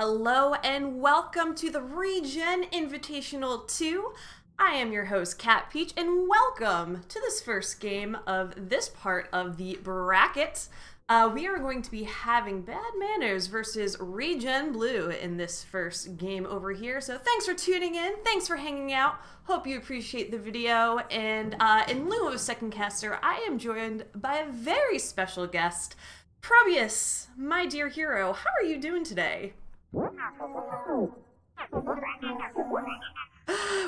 Hello and welcome to the ReGen Invitational 2. I am your host, CatPeach, and welcome to this first game of this part of the bracket. We are going to be having Bad Manners versus ReGen Blue in this first game over here. So thanks for tuning in. Thanks for hanging out. Hope you appreciate the video. And in lieu of a second caster, I am joined by a very special guest, Probius, my dear hero. How are you doing today?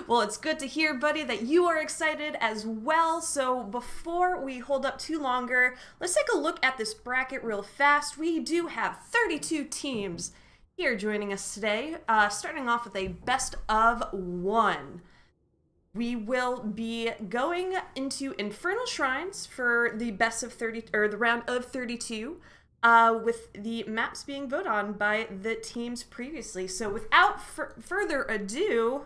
Well, it's good to hear, buddy, that you are excited as well. So before we hold up too longer, let's take a look at this bracket real fast. We do have 32 teams here joining us today, starting off with a best of one. We will be going into Infernal Shrines for the best of 30, or the round of 32. With the maps being voted on by the teams previously. So without further ado,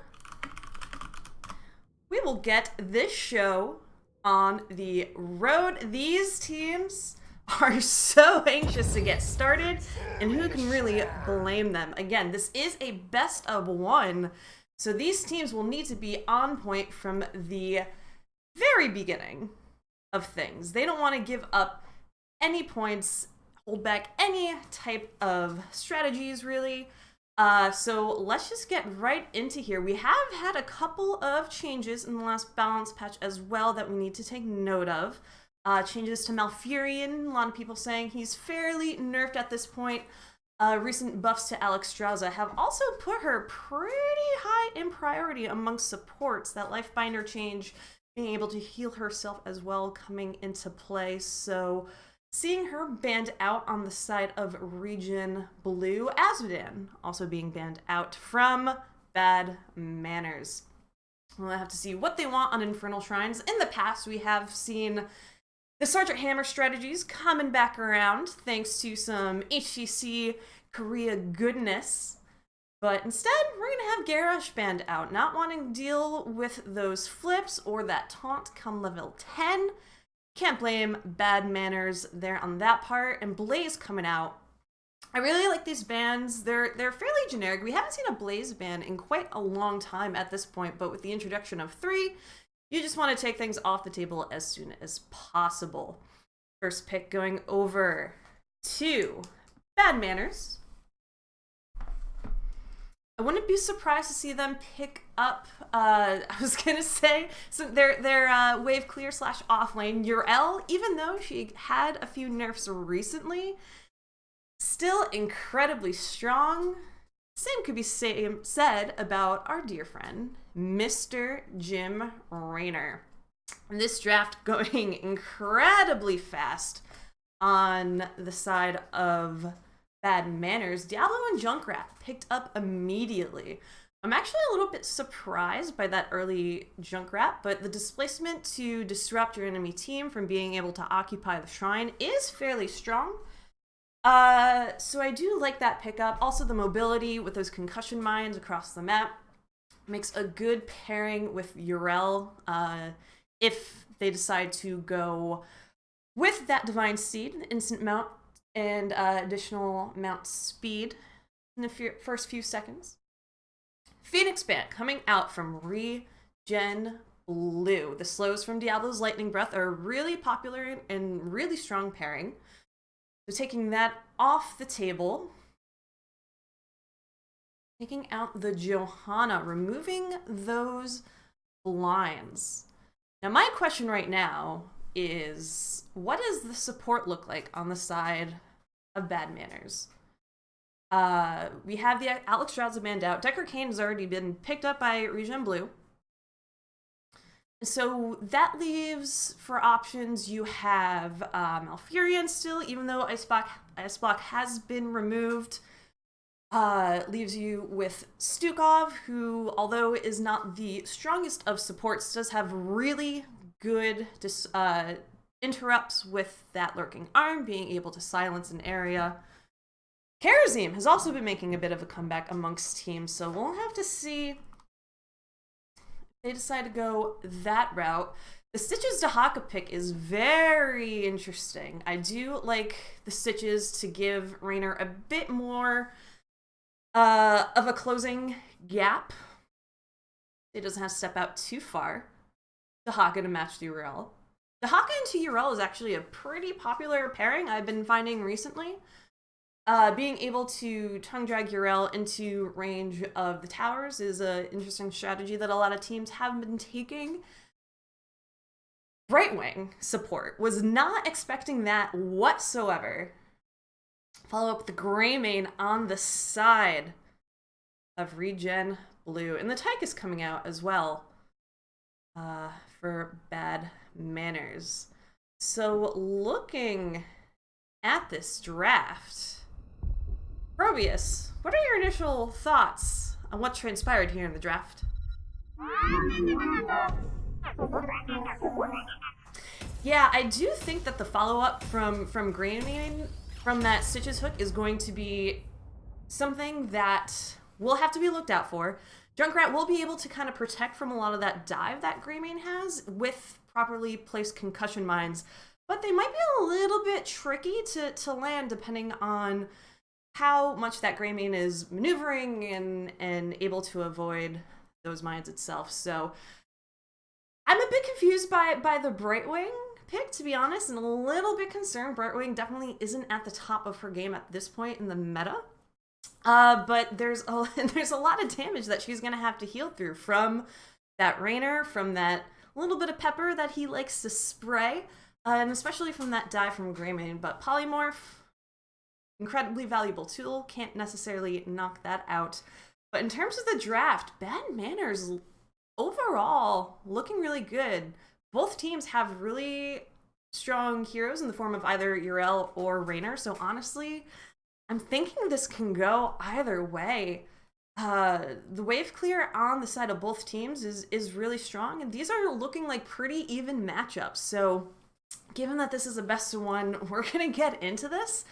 we will get this show on the road. These teams are so anxious to get started, and who can really blame them? Again, this is a best of one, so these teams will need to be on point from the very beginning of things. They don't want to give up any points, hold back any type of strategies, really. So let's just get right into here. We have had a couple of changes in the last balance patch as well that we need to take note of. Changes to Malfurion, a lot of people saying he's fairly nerfed at this point. Recent buffs to Alexstrasza have also put her pretty high in priority amongst supports. That Lifebinder change, being able to heal herself as well, coming into play. So seeing her banned out on the side of ReGen Blue, Azmodan also being banned out from Bad Manners. We'll have to see what they want on Infernal Shrines. In the past, we have seen the Sergeant Hammer strategies coming back around thanks to some HCC Korea goodness. But instead, we're going to have Garrosh banned out, not wanting to deal with those flips or that taunt come level 10. Can't blame Bad Manners there on that part. And Blaze coming out. I really like these bans. They're fairly generic. We haven't seen a Blaze ban in quite a long time at this point, but with the introduction of 3, you just want to take things off the table as soon as possible. First pick going over to Bad Manners. I wouldn't be surprised to see them pick up, I was gonna say, so their wave clear / offlane, Yrel, even though she had a few nerfs recently, still incredibly strong. Same could be said about our dear friend, Mr. Jim Raynor. This draft going incredibly fast on the side of Bad Manners. Diablo and Junkrat picked up immediately. I'm actually a little bit surprised by that early Junkrat, but the displacement to disrupt your enemy team from being able to occupy the shrine is fairly strong. So I do like that pickup. Also the mobility with those concussion mines across the map makes a good pairing with Yrel if they decide to go with that Divine Steed, instant mount, and additional mount speed in the first few seconds. Phoenix Band coming out from ReGen Blue. The slows from Diablo's Lightning Breath are really popular and really strong pairing. So taking that off the table, taking out the Johanna, removing those blinds. Now my question right now is, what does the support look like on the side of Bad Manners? We have the Alexstrasza banned out. Decker Kane has already been picked up by ReGen Blue. So that leaves for options, you have Malfurion still, even though Ice Block has been removed. Leaves you with Stukov, who, although is not the strongest of supports, does have really good interrupts with that Lurking Arm, being able to silence an area. Karazim has also been making a bit of a comeback amongst teams, so we'll have to see if they decide to go that route. The Stitches Dahaka pick is very interesting. I do like the Stitches to give Raynor a bit more of a closing gap. It doesn't have to step out too far. Dahaka to match the Uriel. Dahaka into Uriel is actually a pretty popular pairing I've been finding recently. Being able to tongue drag Uriel into range of the towers is an interesting strategy that a lot of teams have been taking. Brightwing support. Was not expecting that whatsoever. Follow up with the Greymane on the side of ReGen Blue. And the Tyke is coming out as well for Bad Manners. So looking at this draft, Probius, what are your initial thoughts on what transpired here in the draft? Yeah, I do think that the follow-up from Greymane from that Stitches hook is going to be something that will have to be looked out for. Junkrat will be able to kind of protect from a lot of that dive that Greymane has with properly placed concussion mines, but they might be a little bit tricky to land depending on how much that Greymane is maneuvering and able to avoid those mines itself. So I'm a bit confused by the Brightwing pick, to be honest, and a little bit concerned. Brightwing definitely isn't at the top of her game at this point in the meta. But there's a lot of damage that she's going to have to heal through from that Rainer, from that little bit of pepper that he likes to spray, and especially from that dive from Greymane. But Polymorph, incredibly valuable tool, can't necessarily knock that out. But in terms of the draft, Bad Manners overall looking really good. Both teams have really strong heroes in the form of either Uriel or Rainer, so honestly, I'm thinking this can go either way. The wave clear on the side of both teams is really strong, and these are looking like pretty even matchups. So given that this is a best of one, we're going to get into this,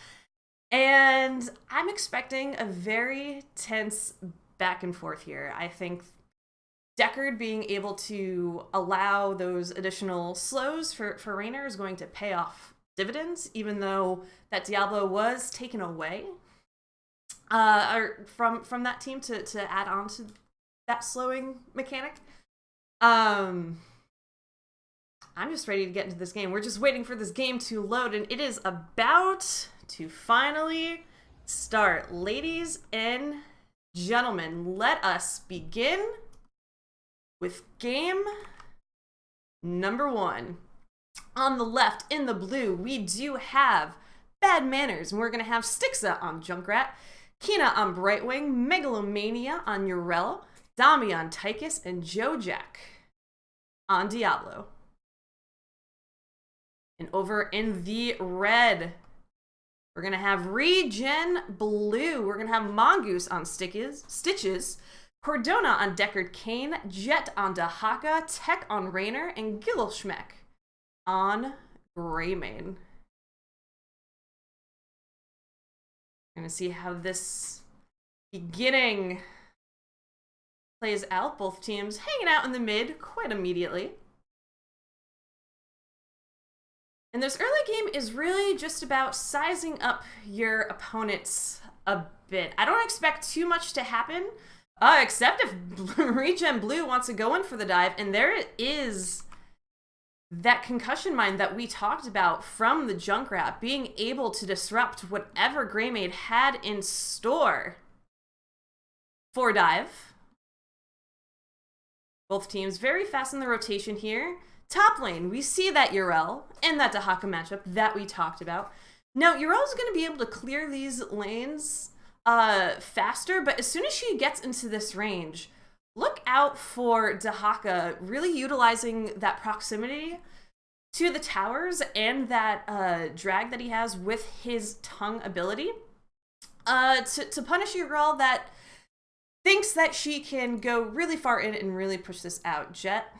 and I'm expecting a very tense back and forth here. I think Deckard being able to allow those additional slows for Rainer is going to pay off dividends, even though that Diablo was taken away from that team to add on to that slowing mechanic. I'm just ready to get into this game. We're just waiting for this game to load, and it is about to finally start. Ladies and gentlemen, let us begin with game number 1. On the left, in the blue, we do have Bad Manners, and we're going to have Stixa on Junkrat, Kina on Brightwing, Megalomania on Uriel, Dami on Tychus, and Jojak on Diablo. And over in the red, we're going to have ReGen Blue. We're going to have Mongoose on Stitches, Cordona on Deckard Cain, Jet on Dahaka, Tech on Rainer, and Gilschmeck on Greymane. We're going to see how this beginning plays out. Both teams hanging out in the mid quite immediately. And this early game is really just about sizing up your opponents a bit. I don't expect too much to happen, except if ReGen Blue wants to go in for the dive, and there is that concussion mine that we talked about from the Junkrat, being able to disrupt whatever Greymane had in store for dive. Both teams very fast in the rotation here. Top lane, we see that Uriel and that Dahaka matchup that we talked about. Now, Uriel's going to be able to clear these lanes faster, but as soon as she gets into this range, look out for Dahaka really utilizing that proximity to the towers and that drag that he has with his tongue ability to punish Uriel that thinks that she can go really far in and really push this out. Jet,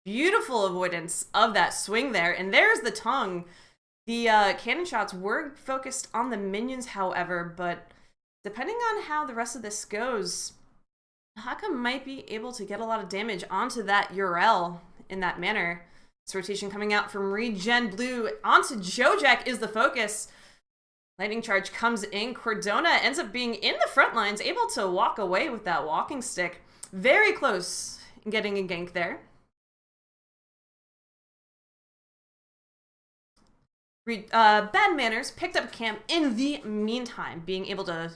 beautiful avoidance of that swing there, and there's the tongue. The cannon shots were focused on the minions, however, but depending on how the rest of this goes, Haka might be able to get a lot of damage onto that Uriel in that manner. This rotation coming out from ReGen Blue onto Jojak is the focus. Lightning charge comes in. Cordona ends up being in the front lines, able to walk away with that walking stick. Very close in getting a gank there. Bad Manners picked up camp in the meantime, being able to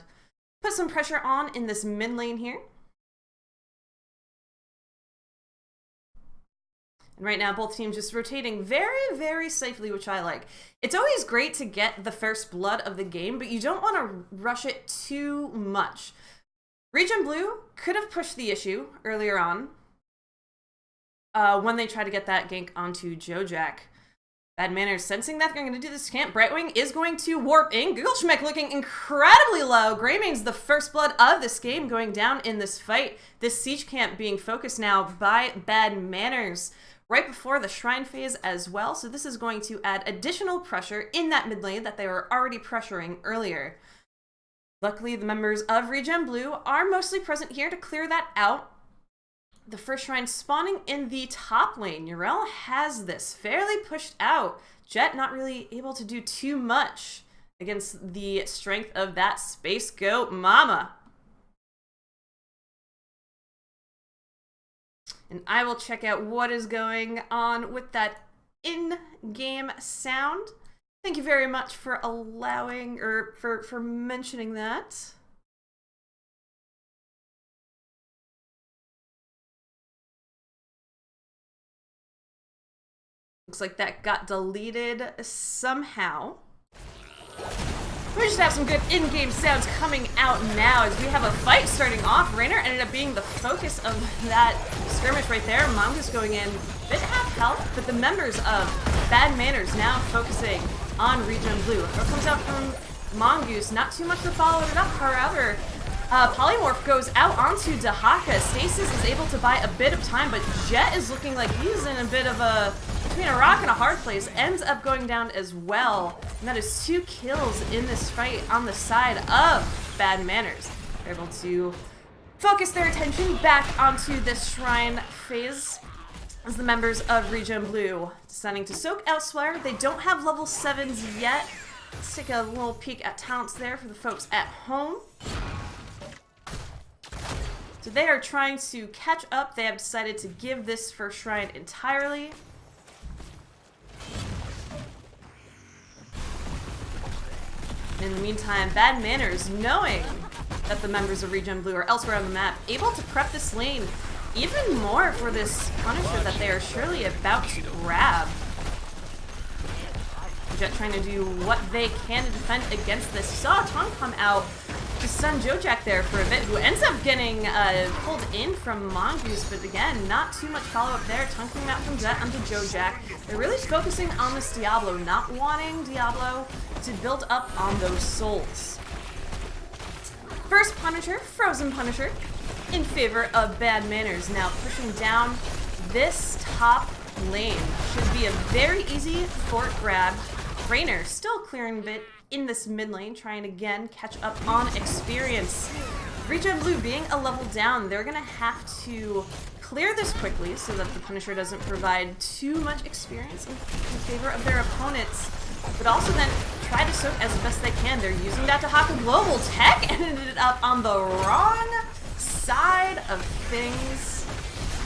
put some pressure on in this mid lane here. And right now, both teams just rotating very, very safely, which I like. It's always great to get the first blood of the game, but you don't want to rush it too much. ReGen Blue could have pushed the issue earlier on when they try to get that gank onto Jojack. Bad Manners sensing that they're going to do this camp. Brightwing is going to warp in. Googleschmeck looking incredibly low. Greyming's the first blood of this game going down in this fight. This siege camp being focused now by Bad Manners right before the Shrine phase as well. So this is going to add additional pressure in that mid lane that they were already pressuring earlier. Luckily, the members of ReGen Blue are mostly present here to clear that out. The first Shrine spawning in the top lane. Yrel has this fairly pushed out. Jet not really able to do too much against the strength of that Space Goat Mama. And I will check out what is going on with that in-game sound. Thank you very much for allowing, or for mentioning that. Looks like that got deleted somehow. We just have some good in-game sounds coming out now as we have a fight starting off. Raynor ended up being the focus of that skirmish right there. Mongoose going in, bit half health, but the members of Bad Manners now focusing on ReGen Blue. What comes out from Mongoose, not too much to follow it up, however. Polymorph goes out onto Dahaka. Stasis is able to buy a bit of time, but Jet is looking like he's in a bit of a between a rock and a hard place. Ends up going down as well. And that is 2 kills in this fight on the side of Bad Manners. They're able to focus their attention back onto this Shrine phase as the members of ReGen Blue deciding to soak elsewhere. They don't have level 7s yet. Let's take a little peek at talents there for the folks at home. So they are trying to catch up. They have decided to give this first Shrine entirely. In the meantime, Bad Manners, knowing that the members of ReGen Blue are elsewhere on the map, able to prep this lane even more for this Punisher that they are surely about to grab. Jet trying to do what they can to defend against this. Saw a taunt come out to stun Jojack there for a bit, who ends up getting pulled in from Mongoose, but again, not too much follow-up there. Taunt coming out from Jet onto Jojack. They're really focusing on this Diablo, not wanting Diablo to build up on those souls. First Punisher, Frozen Punisher, in favor of Bad Manners, now pushing down this top lane. Should be a very easy fort grab. Raynor still clearing a bit in this mid lane, trying to again catch up on experience. ReGen Blue being a level down, they're gonna have to clear this quickly so that the Punisher doesn't provide too much experience in favor of their opponents, but also then try to soak as best they can. They're using that Dahaka Global Tech and ended up on the wrong side of things.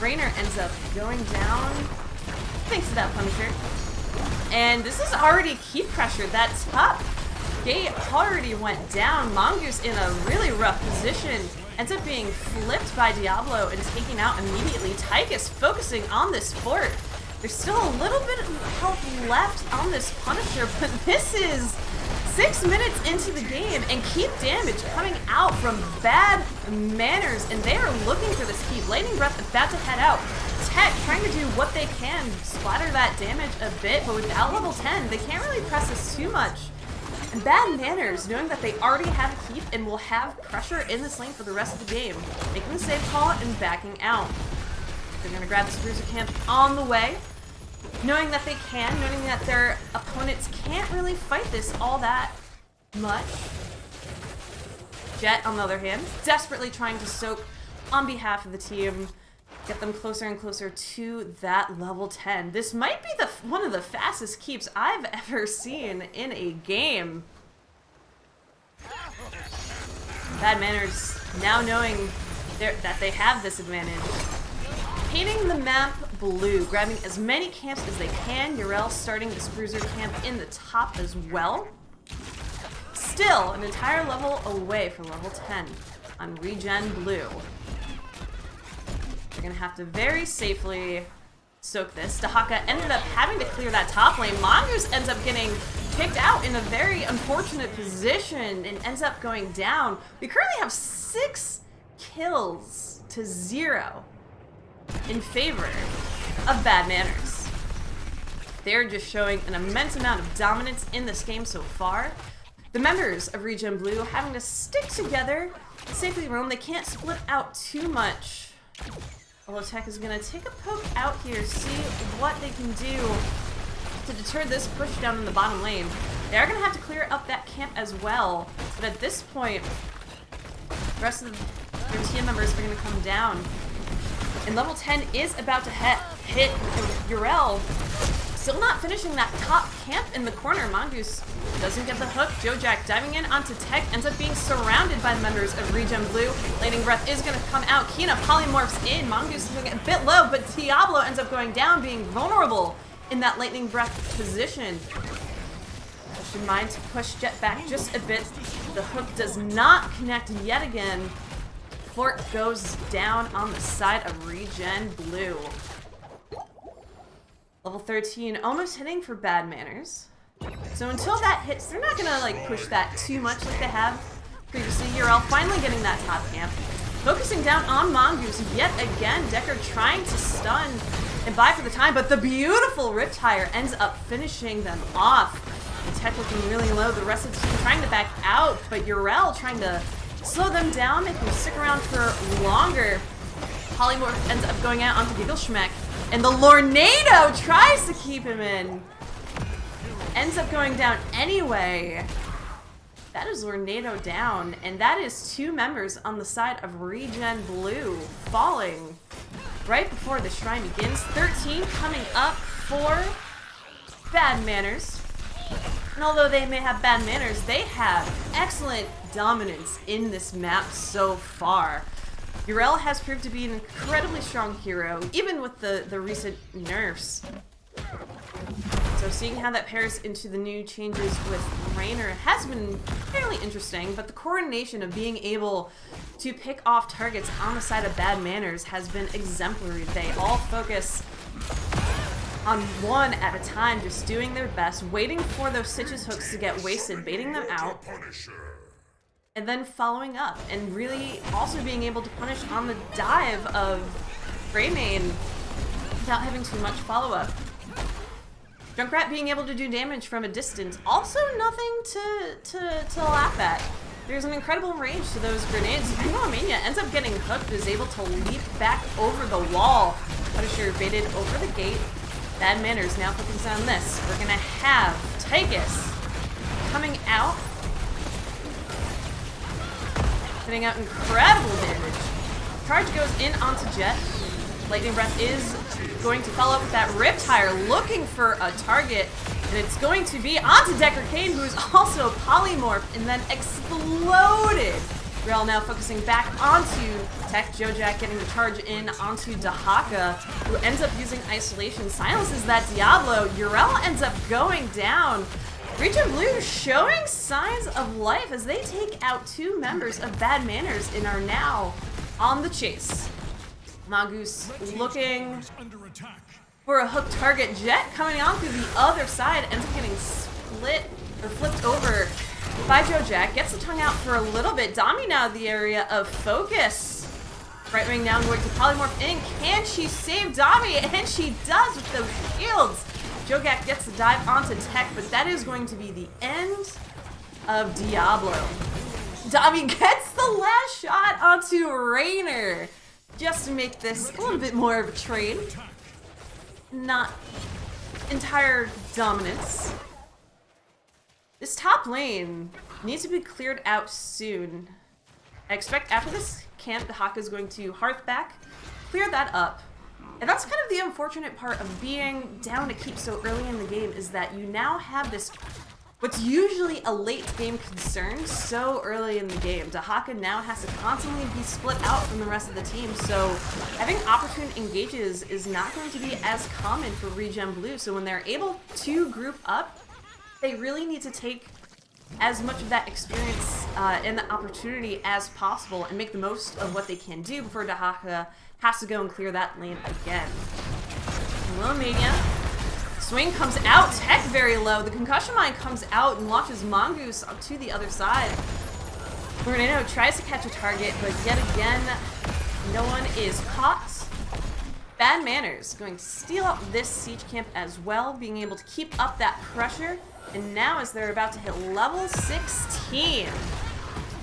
Raynor ends up going down thanks to that Punisher. And this is already keep pressure. That top gate already went down. Mongoose in a really rough position. Ends up being flipped by Diablo and taken out immediately. Tychus focusing on this fort. There's still a little bit of health left on this Punisher, but this is 6 minutes into the game and keep damage coming out from Bad Manners, and they are looking for this keep. Lightning Breath about to head out. Tech trying to do what they can, splatter that damage a bit, but without level 10, they can't really press this too much. And Bad Manners, knowing that they already have a keep and will have pressure in this lane for the rest of the game, making the safe call and backing out. They're going to grab this Bruiser Camp on the way, knowing that they can, knowing that their opponents can't really fight this all that much. Jet, on the other hand, desperately trying to soak on behalf of the team, get them closer and closer to that level 10. This might be one of the fastest keeps I've ever seen in a game. Bad Manners now knowing that they have this advantage. Painting the map blue, grabbing as many camps as they can. Urel starting this bruiser camp in the top as well. Still an entire level away from level 10 on ReGen Blue. They're gonna have to very safely soak this. Dahaka ended up having to clear that top lane. Mongoose ends up getting kicked out in a very unfortunate position and ends up going down. We currently have 6 kills to 0 in favor of Bad Manners. They're just showing an immense amount of dominance in this game so far. The members of ReGen Blue having to stick together, safely roam. They can't split out too much. Although Tech is going to take a poke out here, see what they can do to deter this push down in the bottom lane. They are going to have to clear up that camp as well. But at this point, the rest of their team members are going to come down. And level 10 is about to hit Urel. Still not finishing that top camp in the corner. Mongoose doesn't get the hook. Jojak diving in onto Tech, ends up being surrounded by the members of ReGen Blue. Lightning Breath is going to come out. Kina polymorphs in. Mongoose is going to get a bit low, but Diablo ends up going down, being vulnerable in that Lightning Breath position. Push in mind to push Jet back just a bit. The hook does not connect yet again. Fort goes down on the side of ReGen Blue. Level 13, almost hitting for Bad Manners. So until that hits, they're not gonna like push that too much like they have previously. Urel finally getting that top camp. Focusing down on Mongoose yet again. Decker trying to stun and buy for the time, but the beautiful Riptire ends up finishing them off. And Tech looking really low. The rest of the team trying to back out, but Urel trying to slow them down, make them stick around for longer. Polymorph ends up going out onto Giggleshmek. And the Lornado tries to keep him in. Ends up going down anyway. That is Lornado down. And that is 2 members on the side of ReGen Blue falling right before the shrine begins. 13 coming up for Bad Manners. And although they may have bad manners, they have excellent dominance in this map so far. Urel has proved to be an incredibly strong hero, even with the recent nerfs. So seeing how that pairs into the new changes with Raynor has been fairly interesting, but the coordination of being able to pick off targets on the side of Bad Manners has been exemplary. They all focus on one at a time, just doing their best, waiting for those Stitches hooks to get wasted, baiting them out, and then following up, and really also being able to punish on the dive of Greymane without having too much follow-up. Junkrat being able to do damage from a distance, also nothing to laugh at. There's an incredible range to those grenades. Mania ends up getting hooked, is able to leap back over the wall. Punisher baited over the gate. Bad Manners now focusing on this. We're gonna have Tychus coming out, putting out incredible damage. Charge goes in onto Jet. Lightning Breath is going to follow up with that Riptire, looking for a target, and it's going to be onto Decker Kane, who is also polymorphed and then exploded. Rel now focusing back onto Tech. Jojak getting the charge in onto Dahaka, who ends up using Isolation. Silences that Diablo. Urel ends up going down. ReGen Blue showing signs of life as they take out 2 members of Bad Manners and are now on the chase. Mongoose looking for a hook target. Jet coming on through the other side, ends up getting split or flipped over by Jojak. Gets the tongue out for a little bit. Dami now the area of focus. Right wing now going to polymorph in. Can she save Dami? And she does with those shields. Jojak gets the dive onto Tech, but that is going to be the end of Diablo. Dami gets the last shot onto Raynor, just to make this a little bit more of a trade. Not entire dominance. This top lane needs to be cleared out soon. I expect after this camp, the Haka is going to Hearth back, clear that up. And that's kind of the unfortunate part of being down to keep so early in the game, is that you now have this what's usually a late game concern so early in the game. Dahaka now has to constantly be split out from the rest of the team, so having opportune engages is not going to be as common for ReGen Blue. So when they're able to group up, they really need to take as much of that experience and the opportunity as possible and make the most of what they can do before Dahaka has to go and clear that lane again. Lilomania. Swing comes out, tech very low. The concussion mine comes out and launches Mongoose up to the other side. Tornado tries to catch a target, but yet again, no one is caught. Bad Manners going to steal up this siege camp as well, being able to keep up that pressure. And now as they're about to hit level 16,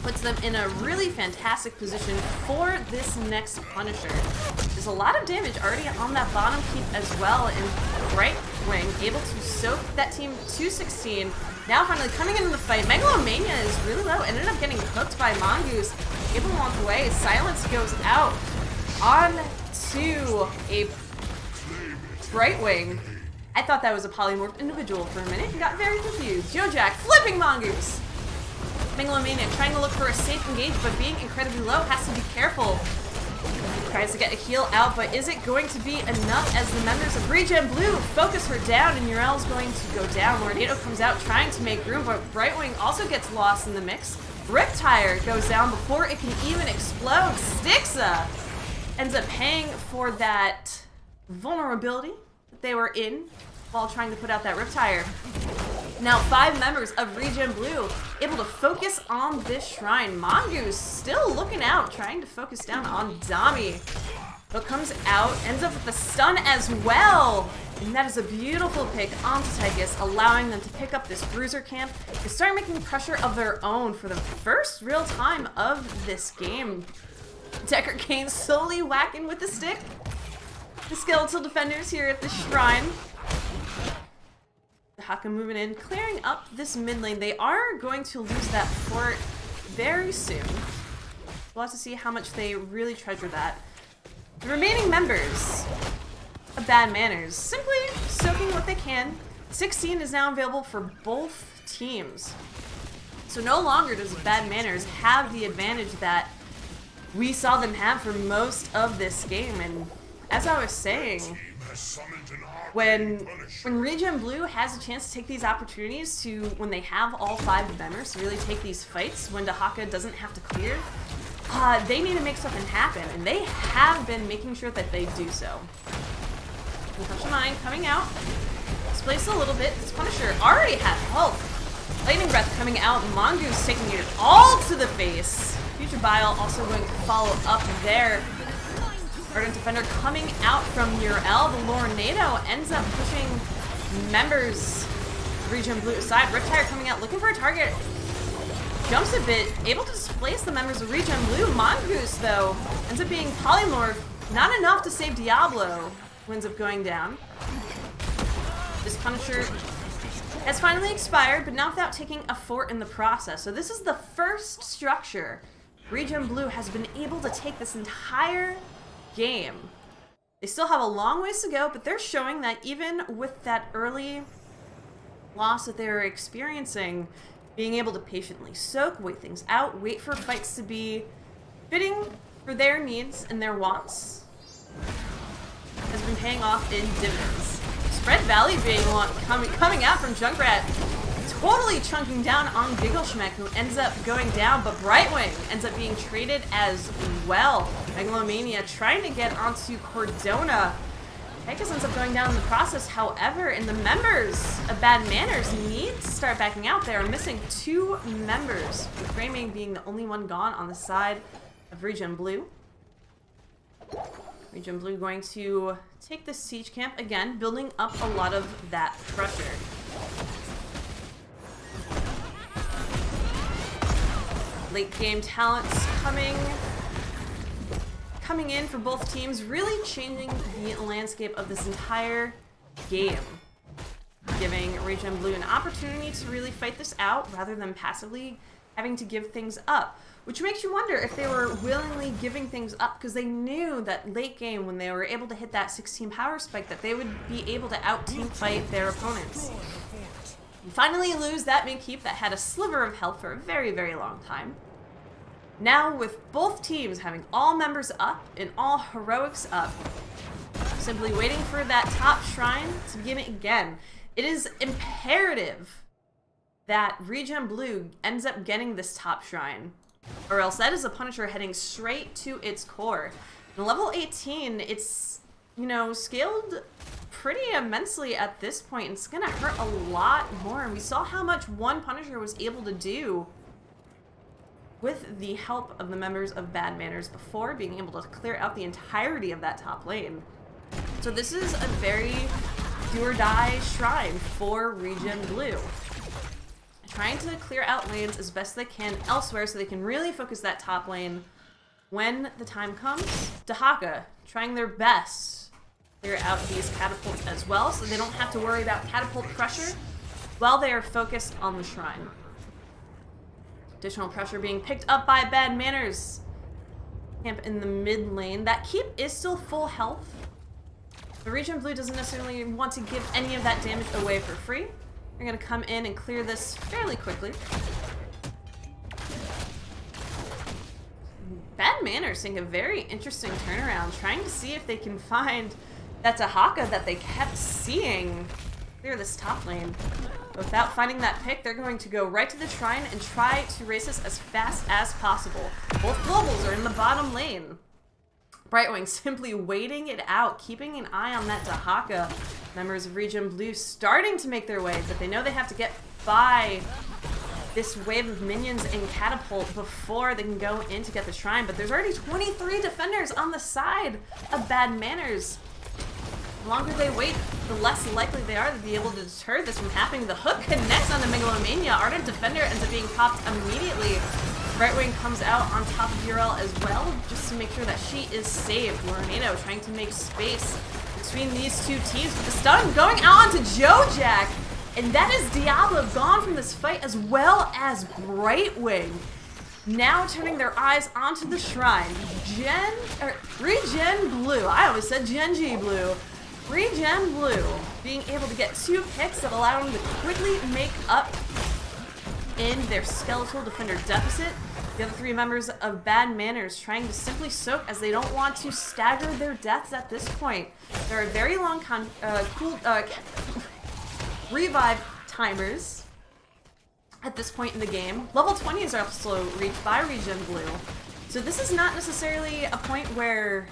puts them in a really fantastic position for this next Punisher. There's a lot of damage already on that bottom keep as well, and Right Wing able to soak that team to 16. Now finally coming into the fight, Megalomania is really low, ended up getting hooked by Mongoose, able to walk away. Silence goes out on to a Right Wing. I thought that was a polymorph individual for a minute and got very confused. Jojack flipping Mongoose. Megalomania trying to look for a safe engage, but being incredibly low, has to be careful. Tries to get a heal out, but is it going to be enough as the members of ReGen Blue focus her down, and Urel's going to go down. Tornado comes out trying to make room, but Right Wing also gets lost in the mix. Riptire goes down before it can even explode. Stixa ends up paying for that vulnerability that they were in while trying to put out that Riptire. Now 5 members of ReGen Blue able to focus on this shrine. Mongoose still looking out, trying to focus down on Dami. But comes out, ends up with the stun as well. And that is a beautiful pick onto Tychus, allowing them to pick up this bruiser camp and start making pressure of their own for the first real time of this game. Decker Kane slowly whacking with the stick. The skeletal defenders here at the shrine. Dahaka moving in, clearing up this mid lane. They are going to lose that fort very soon. We'll have to see how much they really treasure that. The remaining members of Bad Manners simply soaking what they can. 16 is now available for both teams. So no longer does Bad Manners have the advantage that we saw them have for most of this game. And as I was saying, when ReGen Blue has a chance to take these opportunities to, when they have all 5 members, to really take these fights, when Dahaka doesn't have to clear, they need to make something happen, and they have been making sure that they do so. Concussion Mine coming out, displaced a little bit. This Punisher already had health. Lightning Breath coming out, Mongoose taking it all to the face. Future Bile also going to follow up there. Ardent Defender coming out from Urel. The Lornado ends up pushing members of ReGen Blue aside. Riptire coming out looking for a target. Jumps a bit, able to displace the members of ReGen Blue. Mongoose, though, ends up being polymorph. Not enough to save Diablo, who ends up going down. This Punisher has finally expired, but not without taking a fort in the process. So this is the first structure ReGen Blue has been able to take this entire game. They still have a long ways to go, but they're showing that even with that early loss that they were experiencing, being able to patiently soak, wait things out, wait for fights to be fitting for their needs and their wants, has been paying off in dividends. Spread Valley being coming out from Junkrat, totally chunking down on Giggleshmek, who ends up going down, but Brightwing ends up being traded as well. Megalomania trying to get onto Cordona. Tychus ends up going down in the process, however, and the members of Bad Manners need to start backing out. They are missing 2 members, with Framing being the only one gone on the side of ReGen Blue. ReGen Blue going to take the siege camp again, building up a lot of that pressure. Late game talents coming in for both teams, really changing the landscape of this entire game, giving ReGen Blue an opportunity to really fight this out rather than passively having to give things up, which makes you wonder if they were willingly giving things up because they knew that late game, when they were able to hit that 16 power spike, that they would be able to out-team fight their opponents. You finally lose that mid keep that had a sliver of health for a very, very long time. Now, with both teams having all members up and all heroics up, simply waiting for that top shrine to begin again. It is imperative that ReGen Blue ends up getting this top shrine, or else that is a Punisher heading straight to its core. In level 18, it's, you know, scaled pretty immensely at this point. It's gonna hurt a lot more, and we saw how much one Punisher was able to do with the help of the members of Bad Manners before being able to clear out the entirety of that top lane. So this is a very do-or-die shrine for ReGen Blue. Trying to clear out lanes as best they can elsewhere so they can really focus that top lane when the time comes. Dahaka trying their best to clear out these catapults as well so they don't have to worry about catapult pressure while they are focused on the shrine. Additional pressure being picked up by Bad Manners. Camp in the mid lane. That keep is still full health. The ReGen Blue doesn't necessarily want to give any of that damage away for free. They're going to come in and clear this fairly quickly. Bad Manners taking a very interesting turnaround, trying to see if they can find that Dahaka that they kept seeing clear this top lane. Without finding that pick, they're going to go right to the shrine and try to race this as fast as possible. Both globals are in the bottom lane. Brightwing simply waiting it out, keeping an eye on that Dahaka. Members of ReGen Blue starting to make their way, but they know they have to get by this wave of minions and catapult before they can go in to get the shrine. But there's already 23 defenders on the side of Bad Manners. The longer they wait, the less likely they are to be able to deter this from happening. The hook connects onto Megalomania. Ardent Defender ends up being popped immediately. Brightwing comes out on top of Urel as well, just to make sure that she is saved. Lorenado trying to make space between these two teams, but the stun going out onto Jojack. And that is Diablo gone from this fight, as well as Brightwing. Now turning their eyes onto the shrine. ReGen Blue. I always said Gen G Blue. ReGen Blue being able to get 2 picks that allow them to quickly make up in their skeletal defender deficit. The other 3 members of Bad Manners trying to simply soak as they don't want to stagger their deaths at this point. There are very long revive timers at this point in the game. Level 20s are also reached by ReGen Blue. So this is not necessarily a point where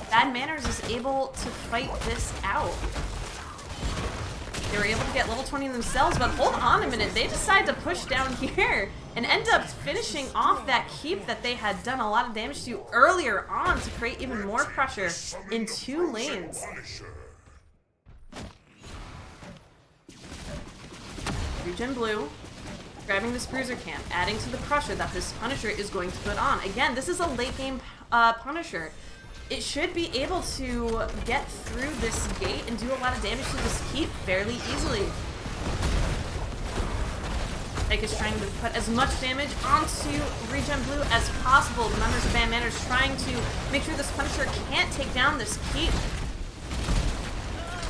Bad Manners is able to fight this out. They were able to get level 20 themselves, but hold on a minute. They decide to push down here and end up finishing off that keep that they had done a lot of damage to earlier on to create even more pressure in 2 lanes. ReGen Blue grabbing this bruiser camp, adding to the pressure that this Punisher is going to put on. Again, this is a late game Punisher. It should be able to get through this gate and do a lot of damage to this keep fairly easily. Ike is trying to put as much damage onto ReGen Blue as possible. The members of Bad Manners trying to make sure this Punisher can't take down this keep.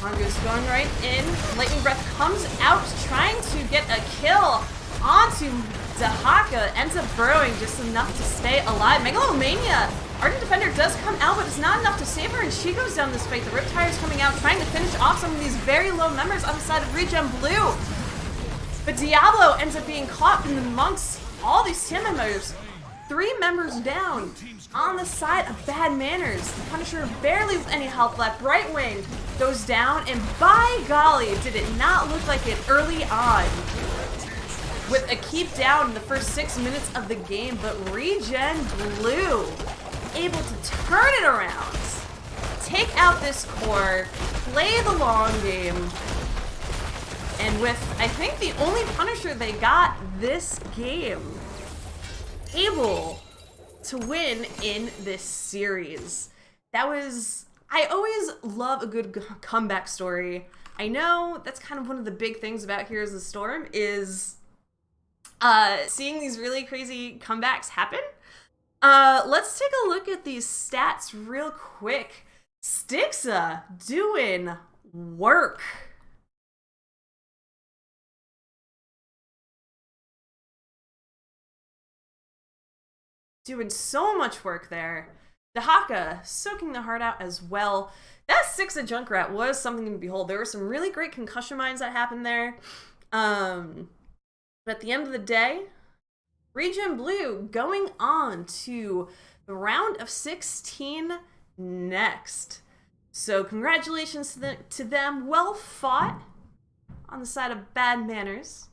Mongoose going right in. Lightning Breath comes out, trying to get a kill onto Dahaka. Ends up burrowing just enough to stay alive. Megalomania! Ardent Defender does come out, but it's not enough to save her, and she goes down this fight. The Riptire's coming out, trying to finish off some of these very low members on the side of ReGen Blue. But Diablo ends up being caught in amongst all these team members. 3 members down on the side of Bad Manners. The Punisher barely with any health left. Brightwing goes down, and by golly, did it not look like it early on. With a keep down in the first 6 minutes of the game, but ReGen Blue able to turn it around, take out this core, play the long game, and with, I think, the only Punisher they got this game, able to win in this series. That was, I always love a good comeback story. I know that's kind of one of the big things about Heroes of the Storm is seeing these really crazy comebacks happen. Let's take a look at these stats real quick. Stixa doing work. doing so much work there. Dahaka soaking the heart out as well. That 6 at Junkrat was something to behold. There were some really great concussion mines that happened there. But at the end of the day, ReGen Blue going on to the round of 16 next. So congratulations to them. Well fought on the side of Bad Manners.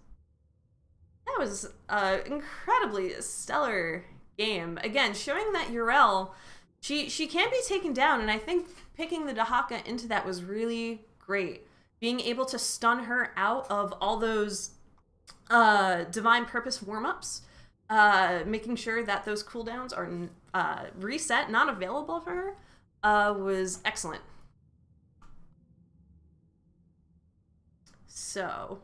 That was an incredibly stellar game. Again, showing that Urel, she can be taken down, and I think picking the Dahaka into that was really great. Being able to stun her out of all those Divine Purpose warm-ups, making sure that those cooldowns are reset, not available for her, was excellent. So,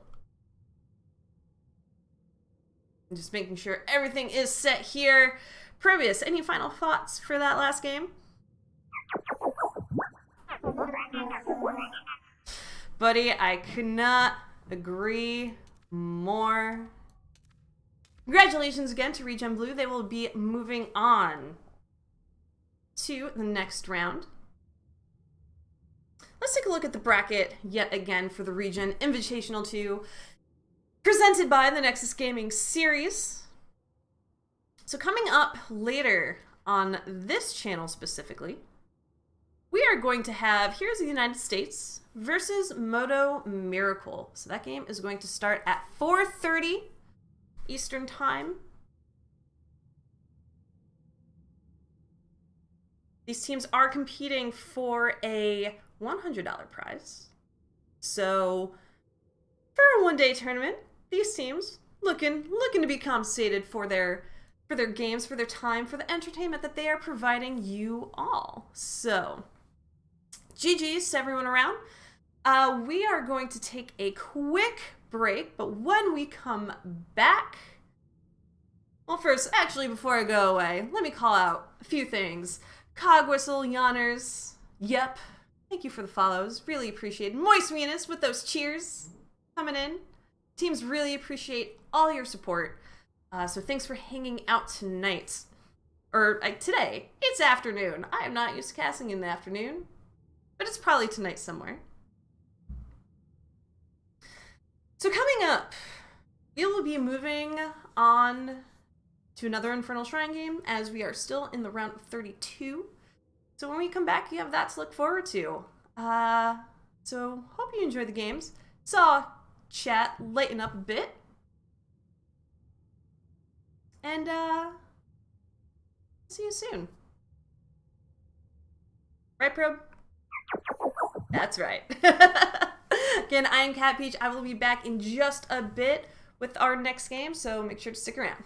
just making sure everything is set here. Probius, any final thoughts for that last game? Buddy, I could not agree more. Congratulations again to ReGen Blue. They will be moving on to the next round. Let's take a look at the bracket yet again for the ReGen Invitational 2, presented by the Nexus Gaming Series. So coming up later on this channel specifically, we are going to have Heroes of the United States versus Moto Miracle. So that game is going to start at 4:30 Eastern Time. These teams are competing for a $100 prize. So for a one-day tournament, these teams looking to be compensated for their games, for their time, for the entertainment that they are providing you all. So GG's to everyone around. We are going to take a quick break, but when we come back, well, first, actually, before I go away, let me call out a few things. Cogwhistle, Yonners, yep, thank you for the follows, really appreciate it. Moist Venus with those cheers coming in. Teams really appreciate all your support, so thanks for hanging out tonight, or today. It's afternoon. I am not used to casting in the afternoon, but it's probably tonight somewhere. So coming up, we will be moving on to another Infernal Shrine game, as we are still in the round of 32. So when we come back, you have that to look forward to. So hope you enjoy the games. Saw chat lighten up a bit. And see you soon. Right, Probe? That's right. Again, I am CatPeach. I will be back in just a bit with our next game, so make sure to stick around.